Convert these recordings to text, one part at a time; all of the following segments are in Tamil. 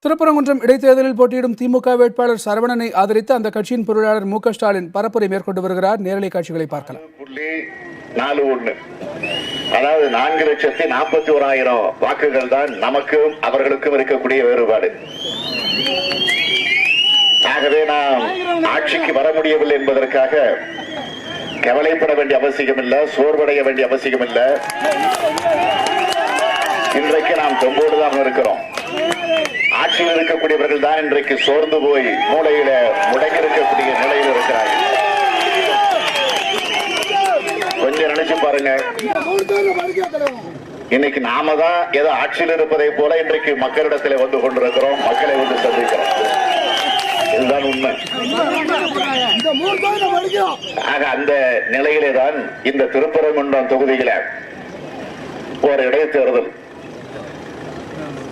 திருப்பரங்குன்றம் இடைத்தேர்தலில் போட்டியிடும் திமுக வேட்பாளர் சரவணனை ஆதரித்து அந்த கட்சியின் பொருளாளர் மு க ஸ்டாலின் பரப்புரை மேற்கொண்டு வருகிறார். நேரலை காட்சிகளை பார்க்கலாம். 4.41 அதாவது 4,41,000 வாக்குகள் தான் நமக்கும் அவர்களுக்கும் இருக்கக்கூடிய வேறுபாடு. ஆகவே நாம் ஆட்சிக்கு வர முடியவில்லை என்பதற்காக கவலைப்பட வேண்டிய அவசியம் இல்லை, சோர்வடைய வேண்டிய அவசியம் இல்லை. இன்றைக்கு நாம் தொம்போடுதான் இருக்கிறோம். ஆட்சியில் இருக்கக்கூடியவர்கள் தான் இன்றைக்கு சோர்ந்து போய் மூளையில முடங்கி இருக்கக்கூடிய நிலையில் இருக்கிறார்கள். கொஞ்சம் நினைச்சு பாருங்க, இன்னைக்கு நாம தான் ஏதோ ஆட்சியில் இருப்பதை போல இன்றைக்கு மக்களிடத்தில் வந்து கொண்டிருக்கிறோம், மக்களை வந்து சந்திக்கிறோம். இதுதான் உண்மை. ஆக அந்த நிலையிலே தான் இந்த திருப்பரங்குன்றம் தொகுதியில ஒரு இடைத்தேர்தல்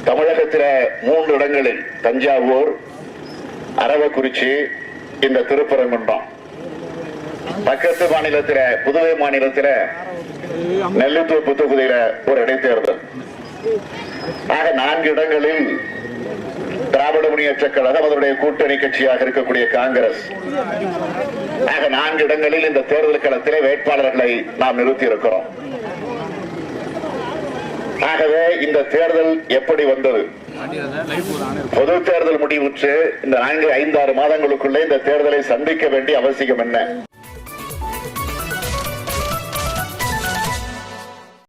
தமிழகத்தில 3 இடங்களில் தஞ்சாவூர், அரவக்குறிச்சி, இந்த திருப்பரங்குன்றம், பக்கத்து மாநிலத்தில புதுவை மாநிலத்தில நெல்லித்தோப்பு தொகுதியில ஒரு இடைத்தேர்தல். ஆக 4 இடங்களில் திராவிட முன்னேற்ற கழகம் அதனுடைய கூட்டணி கட்சியாக இருக்கக்கூடிய காங்கிரஸ், ஆக 4 இடங்களில் இந்த தேர்தல் களத்திலே வேட்பாளர்களை நாம் நிறுத்தி இருக்கிறோம். ஆகவே இந்த தேர்தல் எப்படி வந்தது? பொது தேர்தல் முடிவுற்று இந்த 4-5-6 மாதங்களுக்குள்ளே இந்த தேர்தலை சந்திக்க வேண்டிய அவசியம் என்ன?